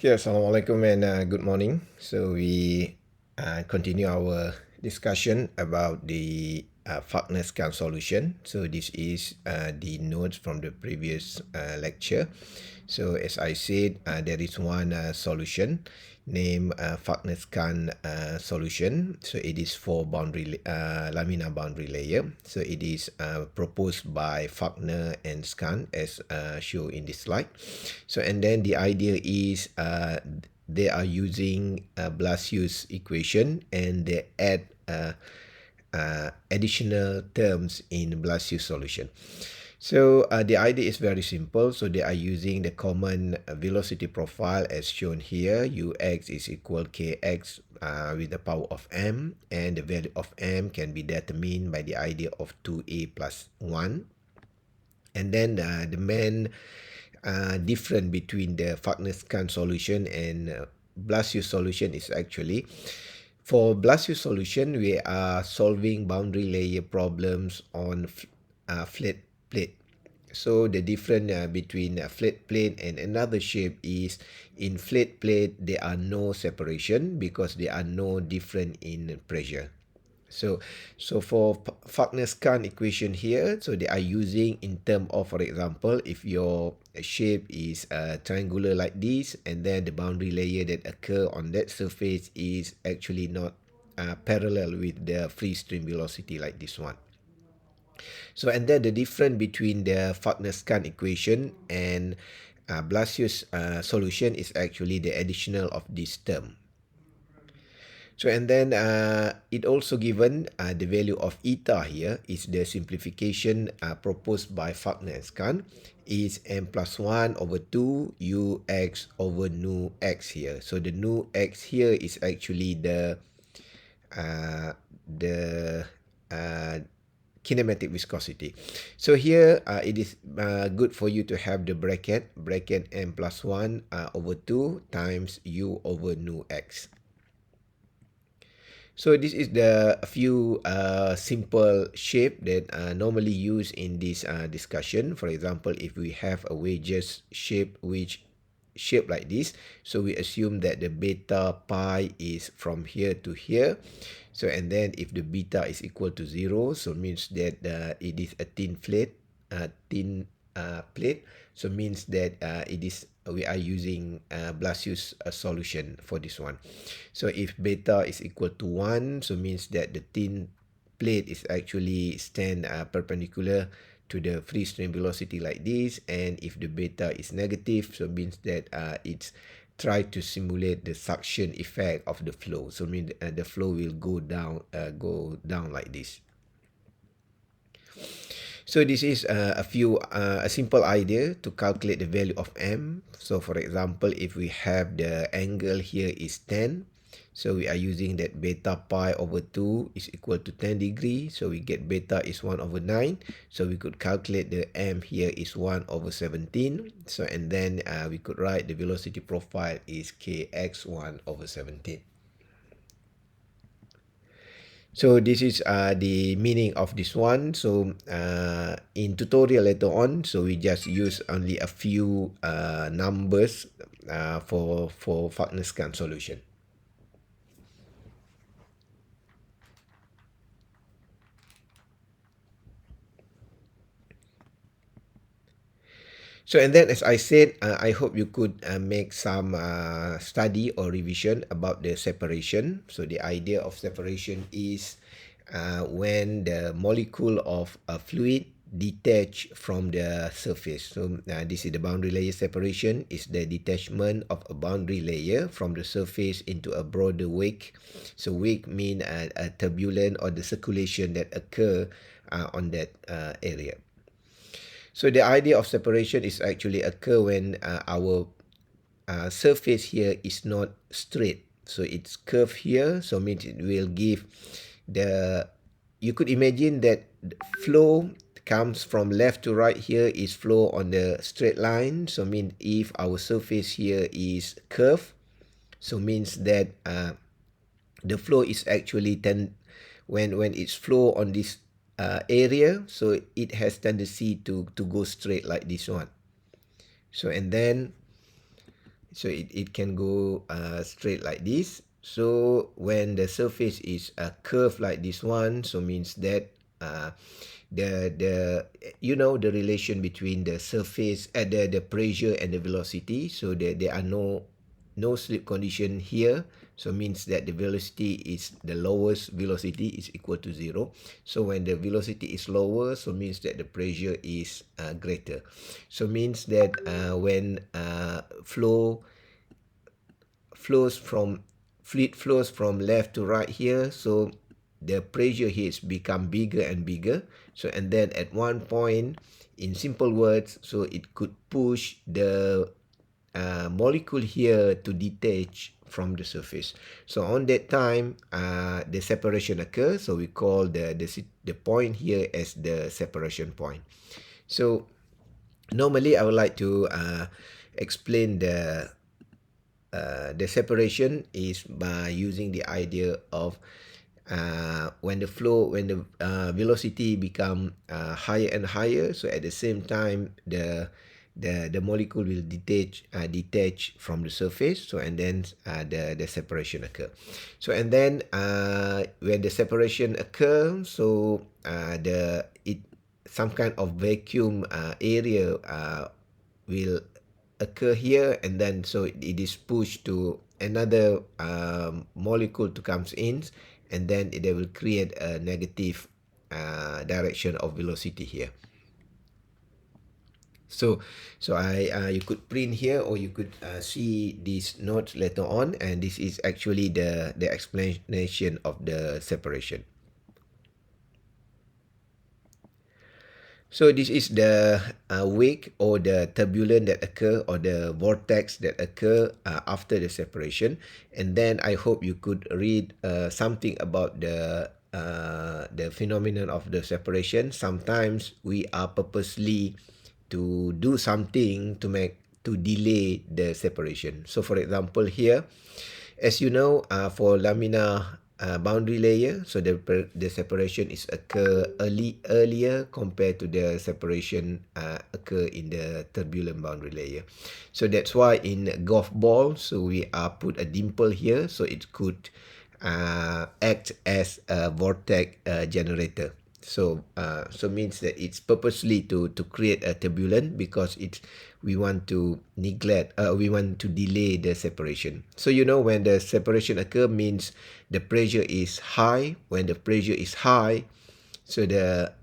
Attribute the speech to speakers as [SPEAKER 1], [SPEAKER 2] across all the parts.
[SPEAKER 1] Yeah, Assalamualaikum and good morning. So we continue our discussion about the Falkner Skan solution. So this is the notes from the previous lecture. So as I said, there is one solution named Falkner Skan solution. So it is for laminar boundary layer. So it is proposed by Falkner and Skan as shown in this slide. So and then the idea is they are using Blasius equation and they add additional terms in Blasius solution. So the idea is very simple. So they are using the common velocity profile as shown here. Ux is equal kx with the power of m, and the value of m can be determined by the idea of 2a plus 1. And then the main difference between the Falkner Skan solution and Blasius solution is actually, for Blasius solution, we are solving boundary layer problems on flat plate. So the difference between a flat plate and another shape is, in flat plate there are no separation because there are no difference in pressure. So for Falkner Skan equation here, so they are using in term of, for example, if your shape is triangular like this, and then the boundary layer that occur on that surface is actually not parallel with the free stream velocity like this one. So and then the difference between the Falkner Skan equation and Blasius solution is actually the additional of this term. So and then it also given the value of eta here is the simplification proposed by Falkner and Skan is m plus 1 over 2 ux over nu x here. So the nu x here is actually the kinematic viscosity. So here it is good for you to have the bracket m plus 1 over 2 times u over nu x. So this is the few simple shape that normally used in this discussion. For example, if we have a wedges shape which shape like this, so we assume that the beta pi is from here to here. So and then if the beta is equal to 0, so means that it is a thin plate, so means that we are using Blasius solution for this one. So if beta is equal to 1, so means that the thin plate is actually stand perpendicular to the free stream velocity like this, and if the beta is negative, so means that it's try to simulate the suction effect of the flow. So mean the flow will go down like this. So this is a simple idea to calculate the value of m. So for example, if we have the angle here is 10, so we are using that beta pi over 2 is equal to 10 degrees. So we get beta is 1 over 9. So we could calculate the m here is 1 over 17. So and then we could write the velocity profile is kx 1 over 17. So this is the meaning of this one. So in tutorial later on, so we just use only a few numbers for Falkner Skan solution. So and then as I said, I hope you could make some study or revision about the separation. So the idea of separation is when the molecule of a fluid detach from the surface. So this is the boundary layer separation, is the detachment of a boundary layer from the surface into a broader wake. So wake mean a turbulence or the circulation that occur on that area. So the idea of separation is actually occur when our surface here is not straight. So it's curved here, so means it will give the, you could imagine that flow comes from left to right here is flow on the straight line. So mean if our surface here is curved, so means that the flow is actually when it's flow on this area, so it has tendency to go straight like this one. So and then So it can go straight like this. So when the surface is curved like this one, so means that the you know the relation between the surface the pressure and the velocity. So there are no slip condition here, so means that the velocity is the lowest velocity is equal to 0. So when the velocity is lower, so means that the pressure is greater. So means that when fluid flows from left to right here, so the pressure here is become bigger and bigger. So and then at one point, in simple words, so it could push the molecule here to detach from the surface. So on that time, the separation occurs. So we call the point here as the separation point. So normally I would like to explain the separation is by using the idea of when the velocity become higher and higher, so at the same time the molecule will detach from the surface. So and then the separation occur. So and then when the separation occurs, so some kind of vacuum area will occur here, and then so it is pushed to another molecule to comes in, and then they will create a negative direction of velocity here. So you could print here, or you could see these notes later on, and this is actually the explanation of the separation. So this is the wake or the turbulence that occur, or the vortex that occur after the separation. And then I hope you could read something about the phenomenon of the separation. Sometimes we are purposely to do something to delay the separation. So for example here, as you know, for laminar boundary layer, so the separation is occur earlier compared to the separation occur in the turbulent boundary layer. So that's why in golf ball, so we put a dimple here, so it could act as a vortex generator. So means that it's purposely to create a turbulence, because we want to we want to delay the separation. So you know, when the separation occur means the pressure is high. When the pressure is high, so the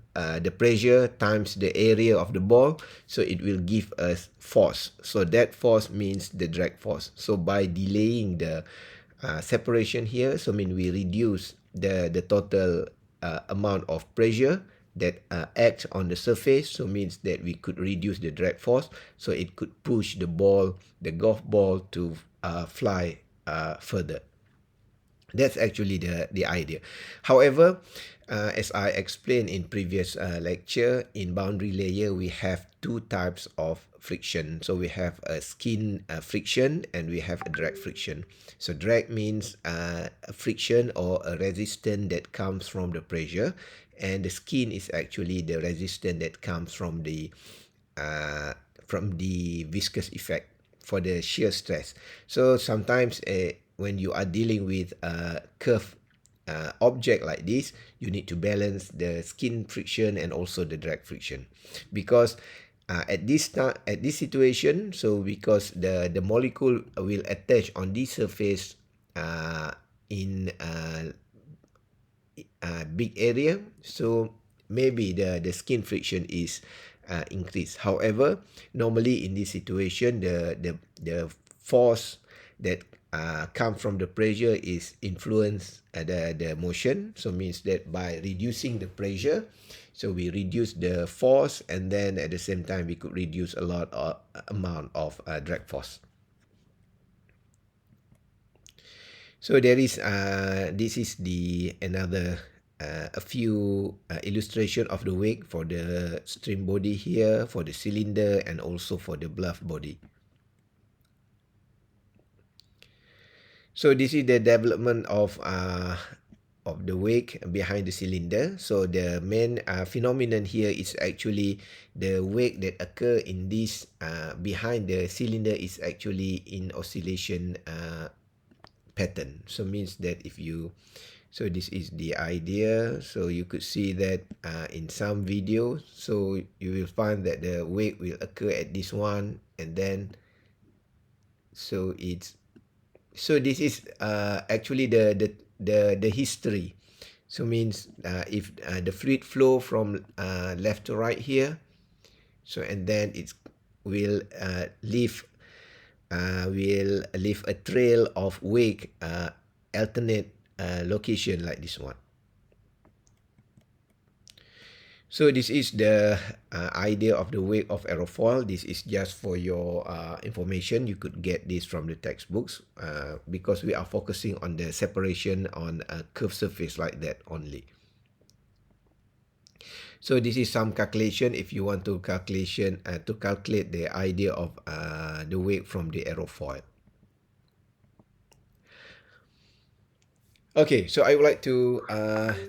[SPEAKER 1] pressure times the area of the ball, so it will give us force. So that force means the drag force. So by delaying the separation here, so mean we reduce the total amount of pressure that acts on the surface. So means that we could reduce the drag force, so it could push the golf ball to fly further. That's actually the idea. However, as I explained in previous lecture, in boundary layer we have two types of friction. So we have a skin friction, and we have a drag friction. So drag means a friction or a resistance that comes from the pressure, and the skin is actually the resistance that comes from the viscous effect for the shear stress. So sometimes when you are dealing with a curved object like this, you need to balance the skin friction and also the drag friction, because at this situation, so because the molecule will attach on this surface in big area, so maybe the skin friction is increased. However, normally in this situation, the force that come from the pressure is influence the motion. So means that by reducing the pressure, so we reduce the force, and then at the same time we could reduce a lot of amount of drag force. So there is this is the another a few illustration of the wake for the stream body here, for the cylinder, and also for the bluff body. So this is the development of of the wake behind the cylinder. So the main phenomenon here is actually the wake that occur in this behind the cylinder is actually in oscillation pattern. So means that if you, so this is the idea. So you could see that in some videos, so you will find that the wake will occur at this one, and then so it's, so this is actually the history. So means if the fluid flow from left to right here, so and then it will leave a trail of wake alternate location like this one. So this is the idea of the wake of aerofoil. This is just for your information. You could get this from the textbooks because we are focusing on the separation on a curved surface like that only. So this is some calculation if you want to calculate the idea of the wake from the aerofoil. Okay, so I would like to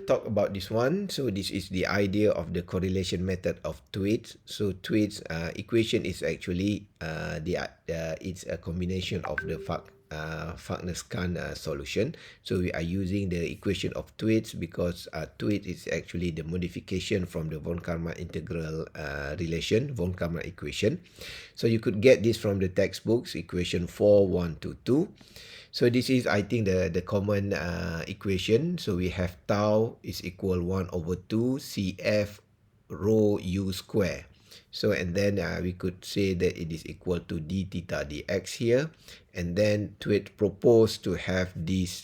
[SPEAKER 1] talk about this one. So this is the idea of the correlation method of Thwaites. So Thwaites equation is actually it's a combination of the Falkner Skan solution. So we are using the equation of Thwaites because Thwaites is actually the modification from the von Karman integral relation, von Karman equation. So you could get this from the textbooks, equation 4.122. So this is, I think, the common equation. So we have tau is equal 1/2 CF rho u square. So and then we could say that it is equal to d theta dx here. And then Thwaites proposed to have these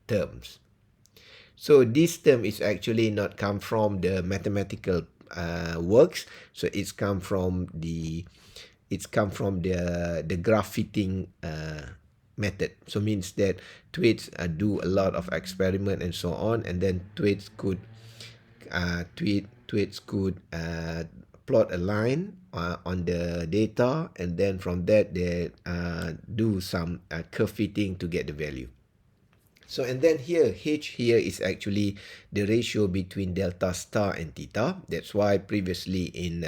[SPEAKER 1] terms. So this term is actually not come from the mathematical works. So it's come from the graph fitting method. So means that Thwaites do a lot of experiment and so on, and then Thwaites could plot a line on the data, and then from that they do some curve fitting to get the value. So and then here H here is actually the ratio between delta star and theta. That's why previously in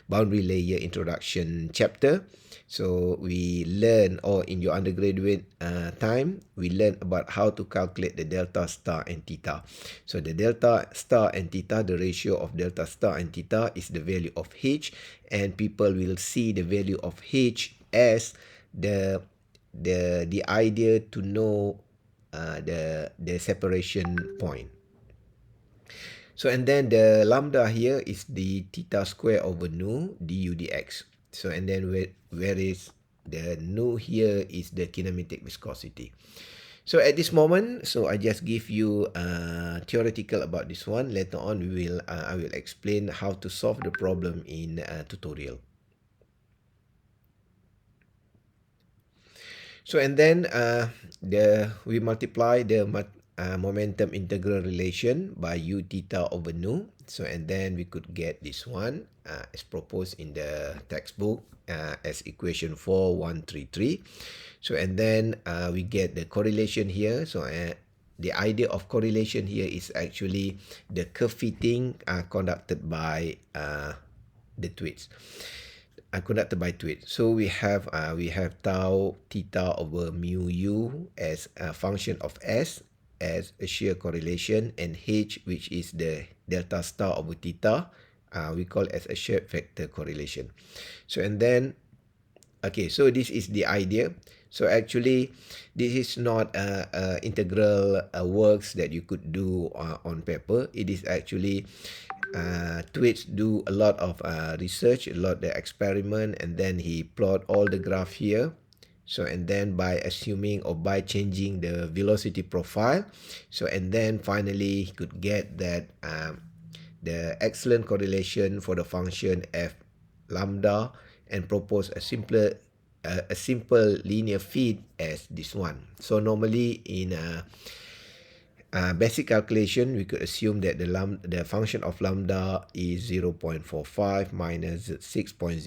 [SPEAKER 1] boundary layer introduction chapter, so we learn, or in your undergraduate time, we learn about how to calculate the delta star and theta. So the delta star and theta, the ratio of delta star and theta is the value of H, and people will see the value of H as the idea to know the separation point. So and then the lambda here is the theta square over nu du dx. So and then where is the nu here is the kinematic viscosity. So at this moment, so I just give you theoretical about this one. Later on I will explain how to solve the problem in tutorial. So and then we multiply the momentum integral relation by u theta over nu. So and then we could get this one as proposed in the textbook as equation 4.133. So and then we get the correlation here. So the idea of correlation here is actually the curve fitting conducted by the Thwaites. Conducted by Thwaites. So we have tau theta over mu u as a function of S as a shear correlation, and H, which is the delta star over theta, we call as a shape vector correlation. So and then okay, so this is the idea. So actually this is not integral works that you could do on paper. It is actually Thwaites do a lot of research, a lot of experiment, and then he plot all the graph here. So and then by assuming or by changing the velocity profile, so and then finally he could get that the excellent correlation for the function f lambda, and propose a simple linear feed as this one. So normally in basic calculation, we could assume that the function of lambda is 0.45 minus 6.0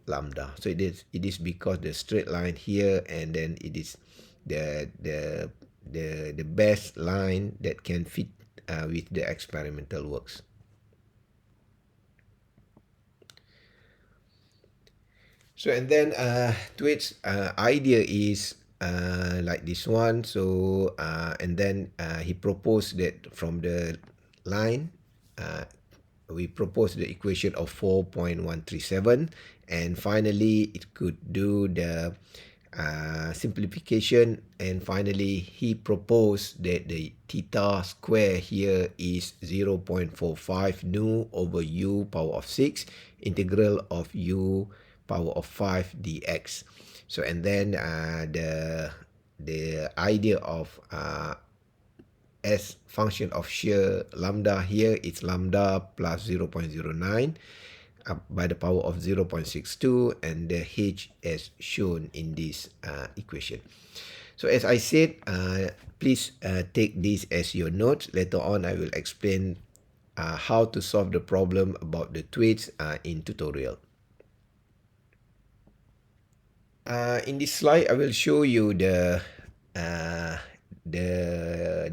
[SPEAKER 1] lambda. So it is because the straight line here, and then it is the the best line that can fit with the experimental works. So and then Tweet's idea is like this one. So and then he proposed that from the line, we proposed the equation of 4.137, and finally it could do the simplification, and finally he proposed that the theta square here is 0.45 nu over u power of 6 integral of u power of 5 dx. So and then the idea of as function of shear lambda here, it's lambda plus 0.09 by the power of 0.62, and the h as shown in this equation. So as I said, please take this as your notes. Later on I will explain how to solve the problem about the tweets in tutorial. In this slide, I will show you the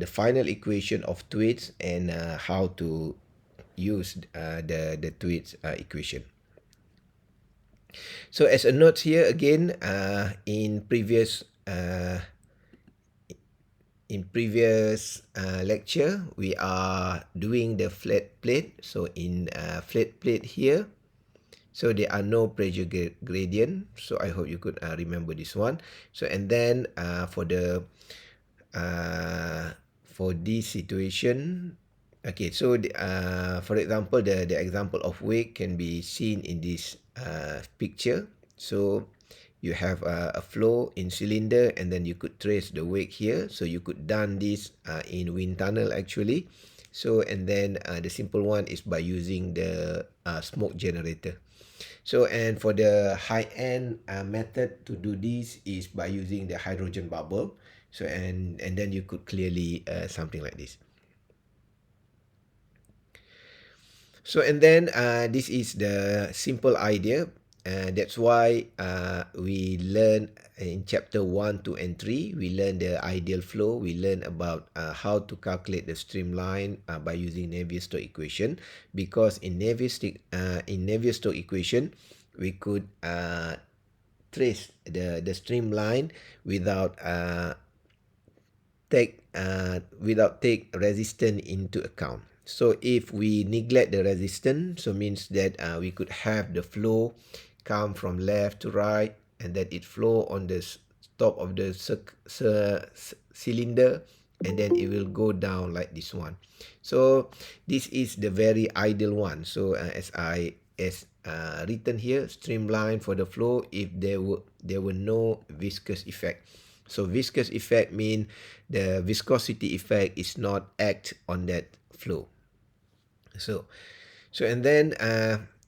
[SPEAKER 1] final equation of tweets and how to use the tweets equation. So as a note here again, in previous lecture, we are doing the flat plate. So in flat plate here, so there are no pressure gradient. So I hope you could remember this one. So and then for this situation, okay, so for example, the example of wake can be seen in this picture. So you have a flow in cylinder, and then you could trace the wake here. So you could done this in wind tunnel actually. So and then the simple one is by using the smoke generator. So and for the high-end method to do this is by using the hydrogen bubble. So and then you could clearly something like this. So and then this is the simple idea. That's why we learn in chapter 1, 2, and 3. We learn the ideal flow. We learn about how to calculate the streamline by using Navier-Stokes equation. Because in Navier-Stokes equation, we could trace the streamline without take resistance into account. So if we neglect the resistance, so means that we could have the flow come from left to right, and then it flow on the top of the cylinder, and then it will go down like this one. So this is the very ideal one. So as written here, streamline for the flow if there were no viscous effect. So viscous effect mean the viscosity effect is not act on that flow. So and then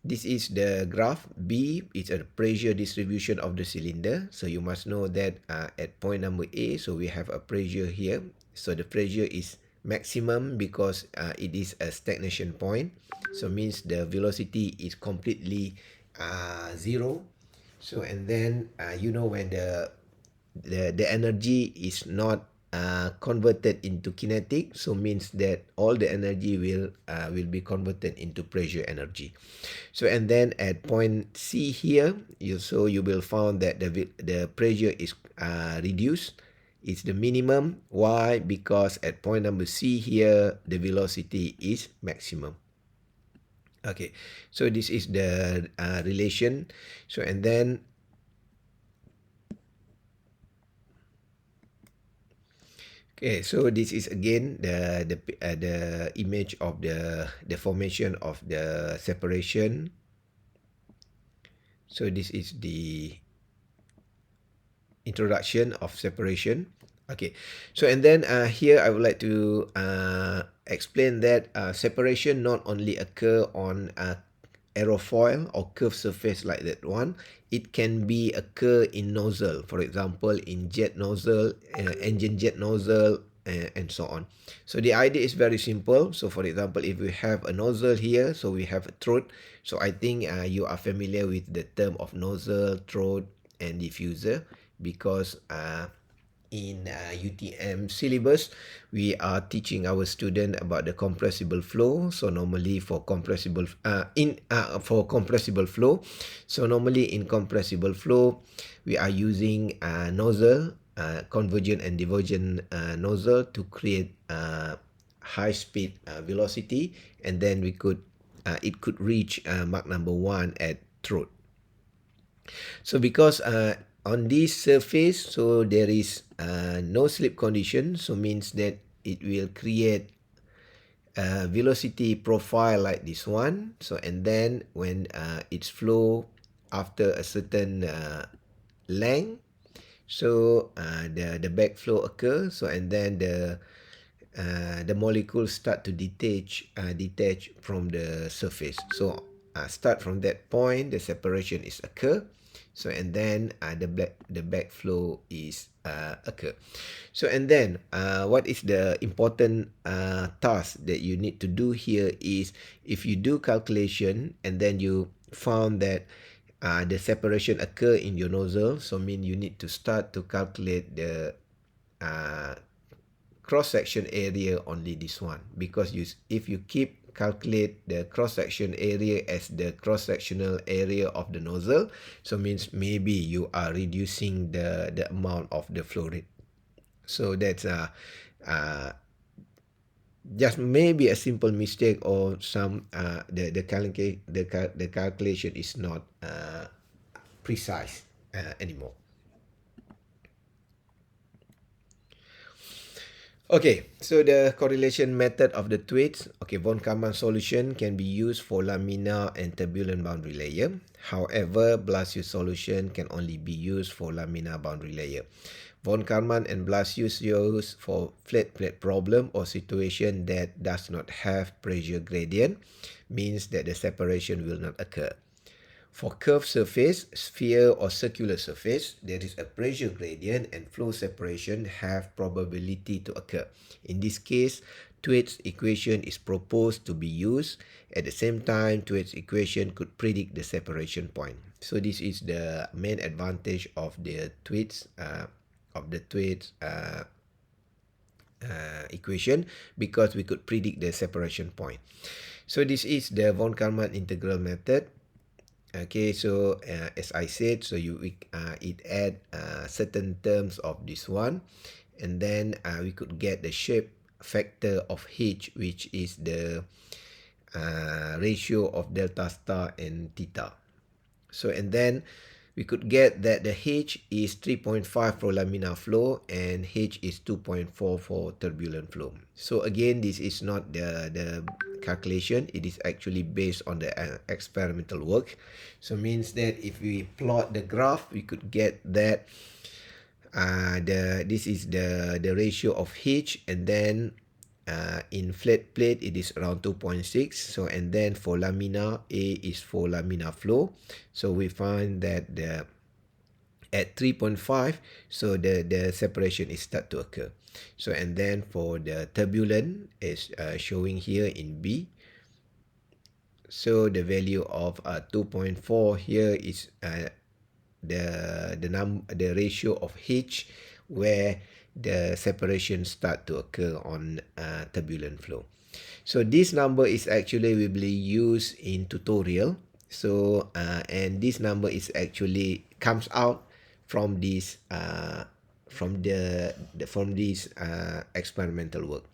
[SPEAKER 1] this is the graph. B is a pressure distribution of the cylinder. So you must know that at point number A, so we have a pressure here. So the pressure is maximum because it is a stagnation point. So means the velocity is completely zero. So and then you know when the energy is not converted into kinetic, so means that all the energy will be converted into pressure energy. So and then at point C here, you will find that the pressure is reduced. It's the minimum. Why? Because at point number C here, the velocity is maximum. Okay, so this is the relation. So and then okay, so this is again the image of the formation of the separation. So this is the introduction of separation. Okay, so and then here I would like to explain that separation not only occur on aerofoil or curved surface like that one, it can be occur in nozzle. For example, in jet nozzle, engine jet nozzle, and so on. So the idea is very simple. So for example, if we have a nozzle here, so we have a throat. So I think you are familiar with the term of nozzle, throat, and diffuser, because in UTM syllabus, we are teaching our student about the compressible flow. So normally for compressible flow, so normally in compressible flow, we are using nozzle, convergent and divergent nozzle to create high speed velocity, and then we could it could reach Mach number 1 at throat. So because on this surface, so there is no slip condition, so means that it will create a velocity profile like this one. So and then when its flow after a certain length, so the backflow occurs. So and then the molecules start to detach from the surface. So start from that point, the separation is occur. So and then the backflow is occur. So and then what is the important task that you need to do here is, if you do calculation and then you found that the separation occur in your nozzle, so mean you need to start to calculate the cross-section area only this one, because if you keep calculate the cross-section area as the cross-sectional area of the nozzle, so means maybe you are reducing the amount of the flow rate. So that's just maybe a simple mistake, or some the calculation is not precise anymore. Okay, so the correlation method of the tweets. Okay, von Karman solution can be used for laminar and turbulent boundary layer. However, Blasius solution can only be used for laminar boundary layer. Von Karman and Blasius used for flat plate problem or situation that does not have pressure gradient, means that the separation will not occur. For curved surface, sphere or circular surface, there is a pressure gradient and flow separation have probability to occur. In this case, Thwaites equation is proposed to be used. At the same time, Thwaites equation could predict the separation point. So this is the main advantage of the Thwaites equation, because we could predict the separation point. So this is the von Karman integral method. Okay, so as I said, so it add certain terms of this one, and then we could get the shape factor of H, which is the ratio of delta star and theta. So and then we could get that the H is 3.5 for laminar flow and H is 2.4 for turbulent flow. So again, this is not the calculation, it is actually based on the experimental work. So means that if we plot the graph, we could get that this is the ratio of H, and then in flat plate it is around 2.6. So and then for laminar, A is for laminar flow, so we find that at 3.5, so the separation is start to occur. So and then for the turbulent is showing here in B, so the value of 2.4 here is the ratio of H, where the separation start to occur on turbulent flow. So this number is actually will be used in tutorial. So and this number is actually comes out from this experimental work.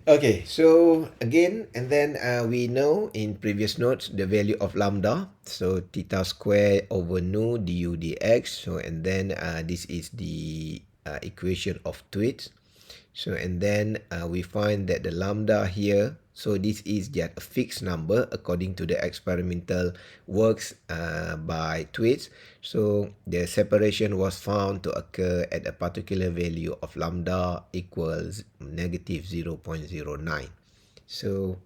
[SPEAKER 1] Okay, so again, and then we know in previous notes the value of lambda, so theta square over nu du dx. So and then this is the equation of Thwaites. So and then we find that the lambda here, so this is just a fixed number according to the experimental works by Thwaites. So the separation was found to occur at a particular value of lambda equals negative 0.09. So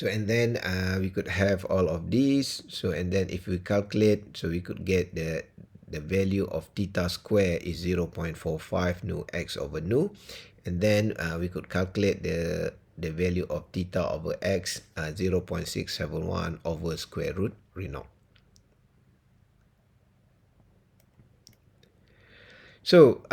[SPEAKER 1] and then we could have all of these. So and then if we calculate, so we could get the value of theta square is 0.45 nu x over nu, and then we could calculate the the value of theta over x 0.671 over square root Renault. So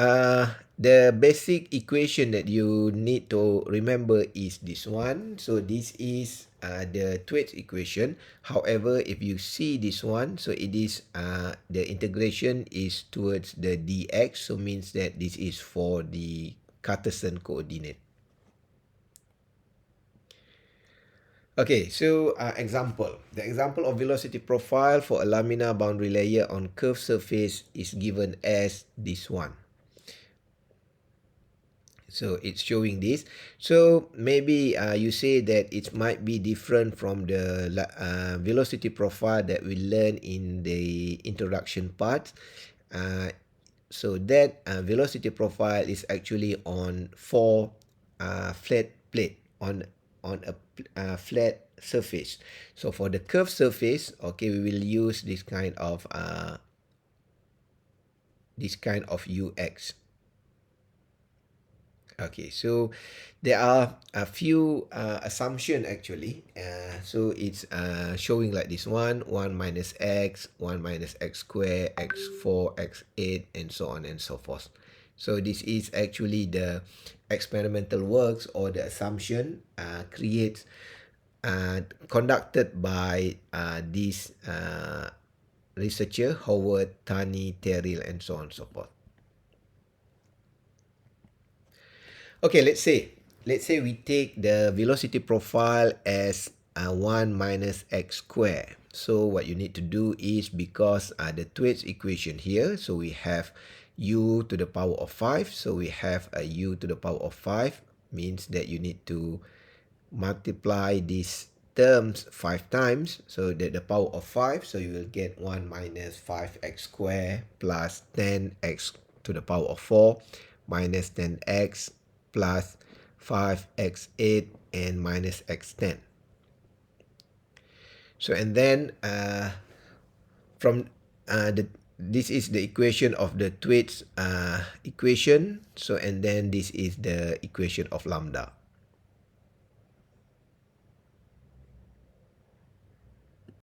[SPEAKER 1] the basic equation that you need to remember is this one. So this is the Thwaites equation. However, if you see this one, so it is the integration is towards the dx, so means that this is for the Cartesian coordinate. Okay, so example. The example of velocity profile for a laminar boundary layer on curved surface is given as this one. So it's showing this. So maybe you say that it might be different from the velocity profile that we learned in the introduction part. So that velocity profile is actually on four flat plate on a flat surface. So for the curved surface, okay, we will use this kind of ux. Okay, so there are a few assumption actually. So it's showing like this one minus x, 1 minus x squared, x4, x8, and so on and so forth. So this is actually the experimental works or the assumption creates conducted by this researcher Howard, Tani, Terrill, and so on and so forth. Okay, let's say we take the velocity profile as 1 minus x squared. So what you need to do is, because the Thwaites equation here, so we have u to the power of 5. So we have a u to the power of 5, means that you need to multiply these terms 5 times, so that the power of 5, so you will get 1 minus 5x squared plus 10x to the power of 4 minus 10x plus 5x8 and minus x10. So and then this is the equation of the Thwaites equation. So and then this is the equation of lambda.